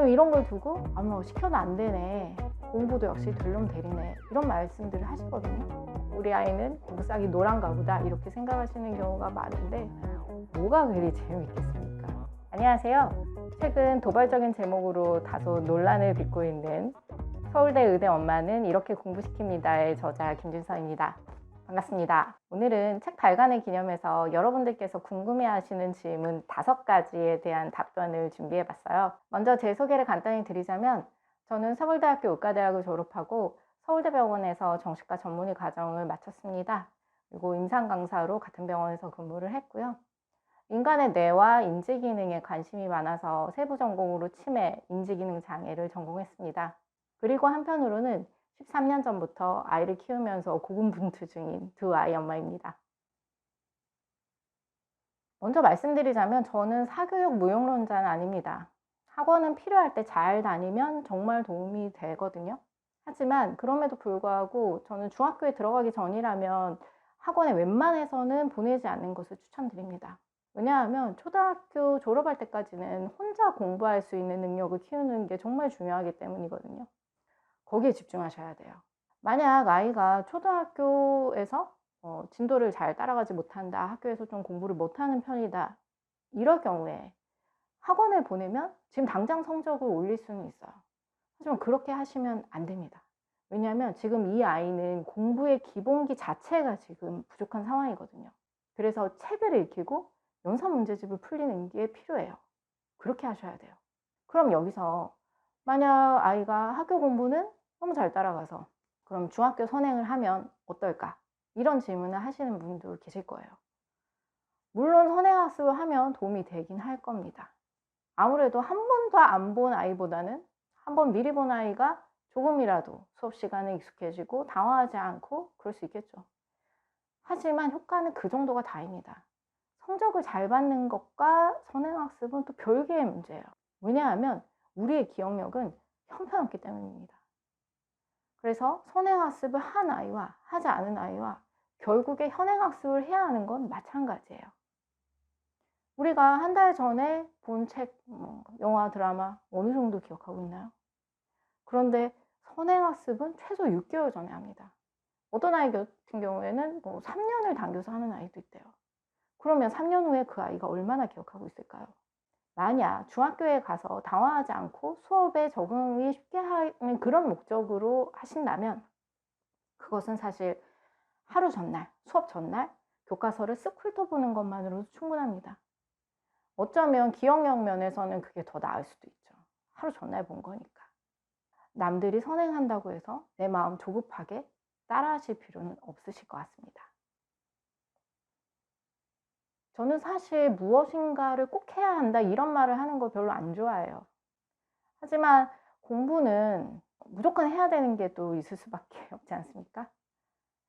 이런 걸 두고 뭐 시켜도 안 되네, 공부도 역시 들름 되리네, 이런 말씀들을 하시거든요. 우리 아이는 공부싹이 노란가 보다, 이렇게 생각하시는 경우가 많은데 뭐가 그리 재미있겠습니까? 안녕하세요. 최근 도발적인 제목으로 다소 논란을 빚고 있는 서울대 의대 엄마는 이렇게 공부시킵니다의 저자 김준서입니다. 반갑습니다. 오늘은 책 발간을 기념해서 여러분들께서 궁금해하시는 질문 5가지에 대한 답변을 준비해봤어요. 먼저 제 소개를 간단히 드리자면, 저는 서울대학교 의과대학을 졸업하고 서울대병원에서 정신과 전문의 과정을 마쳤습니다. 그리고 임상 강사로 같은 병원에서 근무를 했고요. 인간의 뇌와 인지 기능에 관심이 많아서 세부 전공으로 치매, 인지기능 장애를 전공했습니다. 그리고 한편으로는 13년 전부터 아이를 키우면서 고군분투 중인 두 아이 엄마입니다. 먼저 말씀드리자면, 저는 사교육 무용론자는 아닙니다. 학원은 필요할 때 잘 다니면 정말 도움이 되거든요. 하지만 그럼에도 불구하고 저는 중학교에 들어가기 전이라면 학원에 웬만해서는 보내지 않는 것을 추천드립니다. 왜냐하면 초등학교 졸업할 때까지는 혼자 공부할 수 있는 능력을 키우는 게 정말 중요하기 때문이거든요. 거기에 집중하셔야 돼요. 만약 아이가 초등학교에서 진도를 잘 따라가지 못한다, 학교에서 좀 공부를 못하는 편이다, 이럴 경우에 학원을 보내면 지금 당장 성적을 올릴 수는 있어요. 하지만 그렇게 하시면 안 됩니다. 왜냐하면 지금 이 아이는 공부의 기본기 자체가 지금 부족한 상황이거든요. 그래서 책을 읽히고 연산 문제집을 풀리는 게 필요해요. 그렇게 하셔야 돼요. 그럼 여기서 만약 아이가 학교 공부는 너무 잘 따라가서 그럼 중학교 선행을 하면 어떨까? 이런 질문을 하시는 분도 계실 거예요. 물론 선행학습을 하면 도움이 되긴 할 겁니다. 아무래도 한 번도 안 본 아이보다는 한 번 미리 본 아이가 조금이라도 수업 시간에 익숙해지고 당황하지 않고 그럴 수 있겠죠. 하지만 효과는 그 정도가 다입니다. 성적을 잘 받는 것과 선행학습은 또 별개의 문제예요. 왜냐하면 우리의 기억력은 형편없기 때문입니다. 그래서 선행학습을 한 아이와 하지 않은 아이와 결국에 현행학습을 해야 하는 건 마찬가지예요. 우리가 한 달 전에 본 책, 영화, 드라마 어느 정도 기억하고 있나요? 그런데 선행학습은 최소 6개월 전에 합니다. 어떤 아이 같은 경우에는 3년을 당겨서 하는 아이도 있대요. 그러면 3년 후에 그 아이가 얼마나 기억하고 있을까요? 만약 중학교에 가서 당황하지 않고 수업에 적응이 쉽게 하는 그런 목적으로 하신다면 그것은 사실 하루 전날, 수업 전날 교과서를 쓱 훑어보는 것만으로도 충분합니다. 어쩌면 기억력 면에서는 그게 더 나을 수도 있죠. 하루 전날 본 거니까. 남들이 선행한다고 해서 내 마음 조급하게 따라하실 필요는 없으실 것 같습니다. 저는 사실 무엇인가를 꼭 해야 한다, 이런 말을 하는 거 별로 안 좋아해요. 하지만 공부는 무조건 해야 되는 게 또 있을 수밖에 없지 않습니까?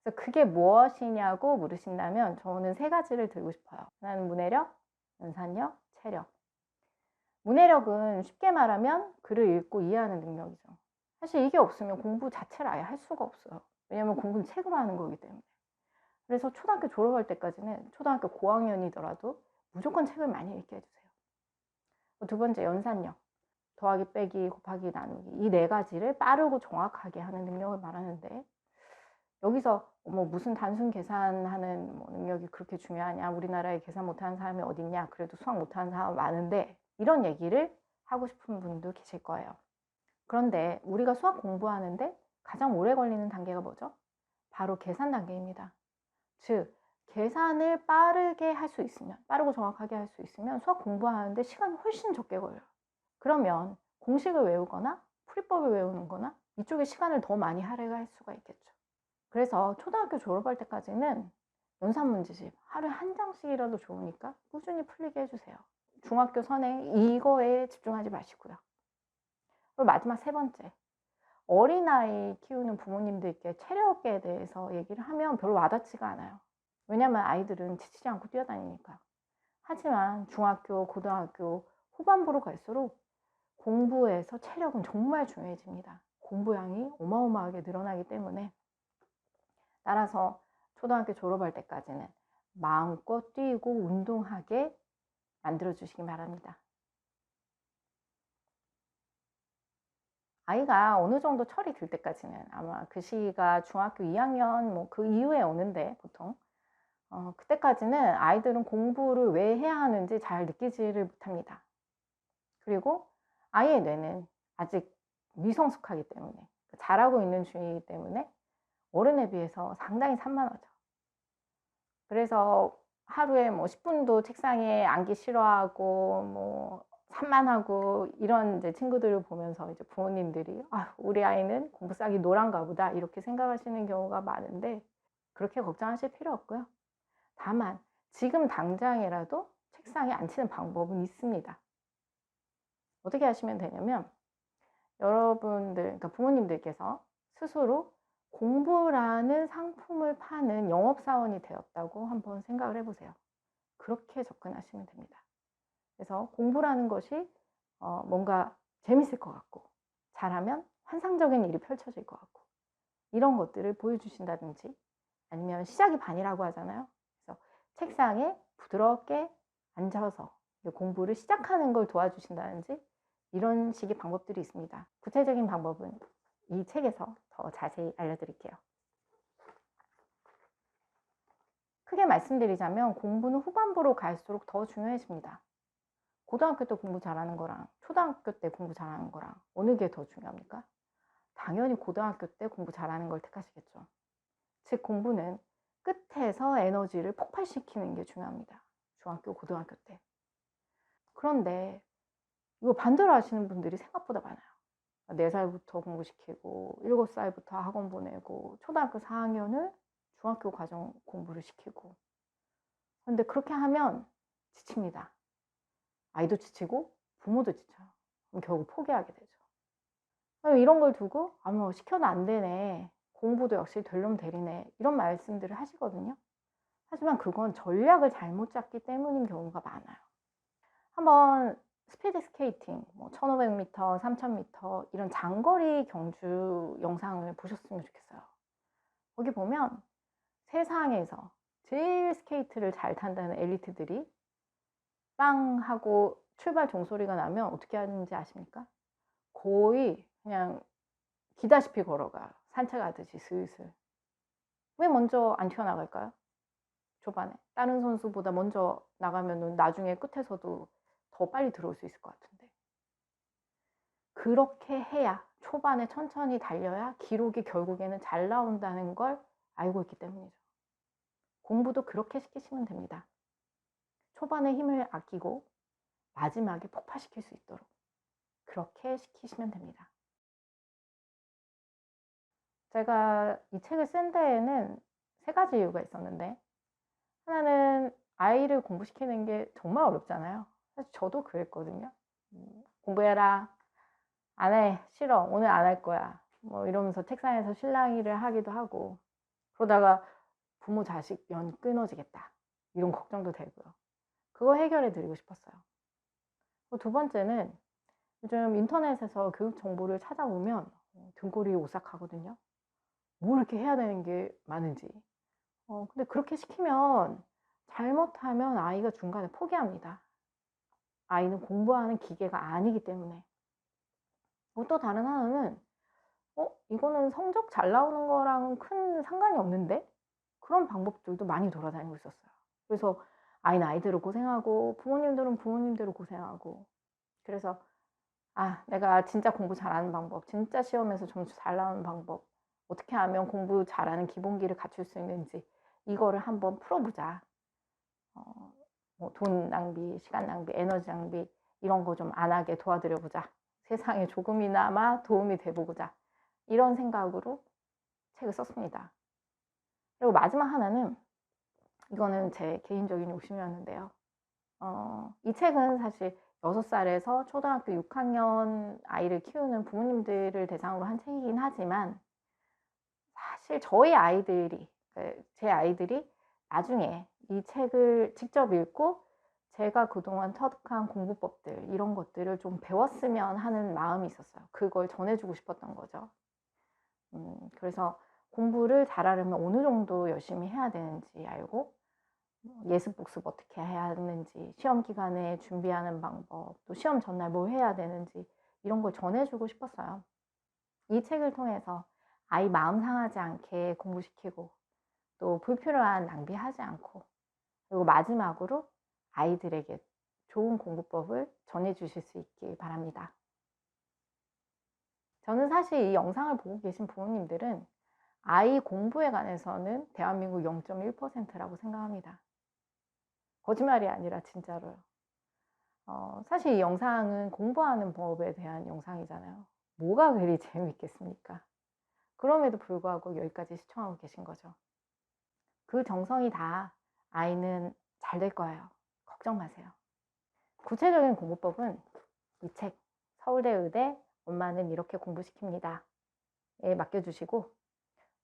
그래서 그게 무엇이냐고 물으신다면 저는 3가지를 들고 싶어요. 하나는 문해력, 연산력, 체력. 문해력은 쉽게 말하면 글을 읽고 이해하는 능력이죠. 사실 이게 없으면 공부 자체를 아예 할 수가 없어요. 왜냐하면 공부는 책으로 하는 거기 때문에. 그래서 초등학교 졸업할 때까지는 초등학교 고학년이더라도 무조건 책을 많이 읽게 해주세요. 2번째, 연산력. 더하기, 빼기, 곱하기, 나누기, 이 4가지를 빠르고 정확하게 하는 능력을 말하는데, 여기서 무슨 단순 계산하는 능력이 그렇게 중요하냐, 우리나라에 계산 못하는 사람이 어딨냐, 그래도 수학 못하는 사람 많은데, 이런 얘기를 하고 싶은 분도 계실 거예요. 그런데 우리가 수학 공부하는데 가장 오래 걸리는 단계가 뭐죠? 바로 계산 단계입니다. 즉, 계산을 빠르게 할 수 있으면, 빠르고 정확하게 할 수 있으면 수학 공부하는데 시간이 훨씬 적게 걸려요. 그러면 공식을 외우거나 풀이법을 외우는 거나 이쪽에 시간을 더 많이 할애할 수가 있겠죠. 그래서 초등학교 졸업할 때까지는 연산 문제집 하루에 1장씩이라도 좋으니까 꾸준히 풀리게 해주세요. 중학교 선행 이거에 집중하지 마시고요. 그리고 마지막 3번째, 어린아이 키우는 부모님들께 체력에 대해서 얘기를 하면 별로 와닿지가 않아요. 왜냐면 아이들은 지치지 않고 뛰어다니니까. 하지만 중학교, 고등학교 후반부로 갈수록 공부에서 체력은 정말 중요해집니다. 공부량이 어마어마하게 늘어나기 때문에, 따라서 초등학교 졸업할 때까지는 마음껏 뛰고 운동하게 만들어 주시기 바랍니다. 아이가 어느 정도 철이 들 때까지는 아마 그 시기가 중학교 2학년 뭐 그 이후에 오는데 보통 그때까지는 아이들은 공부를 왜 해야 하는지 잘 느끼지를 못합니다. 그리고 아이의 뇌는 아직 미성숙하기 때문에 자라고 있는 중이기 때문에 어른에 비해서 상당히 산만하죠. 그래서 하루에 뭐 10분도 책상에 앉기 싫어하고 뭐 산만하고 이런 이제 친구들을 보면서 이제 부모님들이 아, 우리 아이는 공부 싹이 노란가 보다 이렇게 생각하시는 경우가 많은데 그렇게 걱정하실 필요 없고요. 다만 지금 당장이라도 책상에 앉히는 방법은 있습니다. 어떻게 하시면 되냐면 여러분들, 그러니까 부모님들께서 스스로 공부라는 상품을 파는 영업사원이 되었다고 한번 생각을 해보세요. 그렇게 접근하시면 됩니다. 그래서 공부라는 것이 뭔가 재밌을 것 같고 잘하면 환상적인 일이 펼쳐질 것 같고 이런 것들을 보여주신다든지 아니면 시작이 반이라고 하잖아요. 그래서 책상에 부드럽게 앉아서 공부를 시작하는 걸 도와주신다든지 이런 식의 방법들이 있습니다. 구체적인 방법은 이 책에서 더 자세히 알려드릴게요. 크게 말씀드리자면 공부는 후반부로 갈수록 더 중요해집니다. 고등학교 때 공부 잘하는 거랑 초등학교 때 공부 잘하는 거랑 어느 게 더 중요합니까? 당연히 고등학교 때 공부 잘하는 걸 택하시겠죠. 즉 공부는 끝에서 에너지를 폭발시키는 게 중요합니다. 중학교, 고등학교 때. 그런데 이거 반대로 하시는 분들이 생각보다 많아요. 4살부터 공부시키고 7살부터 학원 보내고 초등학교 4학년을 중학교 과정 공부를 시키고 근데 그렇게 하면 지칩니다. 아이도 지치고 부모도 지쳐요. 그럼 결국 포기하게 되죠. 이런 걸 두고 뭐 시켜도 안 되네. 공부도 역시 될놈 되리네. 이런 말씀들을 하시거든요. 하지만 그건 전략을 잘못 짰기 때문인 경우가 많아요. 한번 스피드 스케이팅, 뭐 1500m, 3000m 이런 장거리 경주 영상을 보셨으면 좋겠어요. 거기 보면 세상에서 제일 스케이트를 잘 탄다는 엘리트들이 빵 하고 출발 종소리가 나면 어떻게 하는지 아십니까? 거의 그냥 기다시피 걸어가요. 산책하듯이 슬슬. 왜 먼저 안 튀어나갈까요? 초반에. 다른 선수보다 먼저 나가면 나중에 끝에서도 더 빨리 들어올 수 있을 것 같은데. 그렇게 해야 초반에 천천히 달려야 기록이 결국에는 잘 나온다는 걸 알고 있기 때문이죠. 공부도 그렇게 시키시면 됩니다. 초반에 힘을 아끼고 마지막에 폭발시킬 수 있도록 그렇게 시키시면 됩니다. 제가 이 책을 쓴 데에는 3가지 이유가 있었는데 하나는 아이를 공부시키는 게 정말 어렵잖아요. 사실 저도 그랬거든요. 공부해라. 안 해. 싫어. 오늘 안 할 거야. 뭐 이러면서 책상에서 실랑이를 하기도 하고 그러다가 부모 자식 연 끊어지겠다. 이런 걱정도 되고요. 그거 해결해 드리고 싶었어요. 두 번째는 요즘 인터넷에서 교육 정보를 찾아보면 등골이 오싹하거든요. 뭐 이렇게 해야 되는 게 많은지. 근데 그렇게 시키면 잘못하면 아이가 중간에 포기합니다. 아이는 공부하는 기계가 아니기 때문에. 또 다른 하나는 이거는 성적 잘 나오는 거랑은 큰 상관이 없는데? 그런 방법들도 많이 돌아다니고 있었어요. 그래서 아이는 아이대로 고생하고 부모님들은 부모님대로 고생하고 그래서 내가 진짜 공부 잘하는 방법, 진짜 시험에서 점수 잘 나오는 방법 어떻게 하면 공부 잘하는 기본기를 갖출 수 있는지 이거를 한번 풀어보자. 뭐 돈 낭비, 시간 낭비, 에너지 낭비 이런 거 좀 안 하게 도와드려보자. 세상에 조금이나마 도움이 돼보고자. 이런 생각으로 책을 썼습니다. 그리고 마지막 하나는 이거는 제 개인적인 욕심이었는데요. 이 책은 사실 6살에서 초등학교 6학년 아이를 키우는 부모님들을 대상으로 한 책이긴 하지만 사실 저희 아이들이, 제 아이들이 나중에 이 책을 직접 읽고 제가 그동안 터득한 공부법들 이런 것들을 좀 배웠으면 하는 마음이 있었어요. 그걸 전해주고 싶었던 거죠. 그래서 공부를 잘하려면 어느 정도 열심히 해야 되는지 알고 예습 복습 어떻게 해야 하는지 시험 기간에 준비하는 방법 또 시험 전날 뭘 해야 되는지 이런 걸 전해주고 싶었어요. 이 책을 통해서 아이 마음 상하지 않게 공부시키고 또 불필요한 낭비하지 않고 그리고 마지막으로 아이들에게 좋은 공부법을 전해주실 수 있길 바랍니다. 저는 사실 이 영상을 보고 계신 부모님들은 아이 공부에 관해서는 대한민국 0.1%라고 생각합니다. 거짓말이 아니라 진짜로요. 사실 이 영상은 공부하는 법에 대한 영상이잖아요. 뭐가 그리 재미있겠습니까? 그럼에도 불구하고 여기까지 시청하고 계신 거죠. 그 정성이 다 아이는 잘 될 거예요. 걱정 마세요. 구체적인 공부법은 이 책, 서울대 의대 엄마는 이렇게 공부시킵니다. 에 맡겨주시고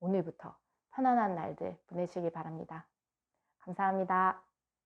오늘부터 편안한 날들 보내시기 바랍니다. 감사합니다.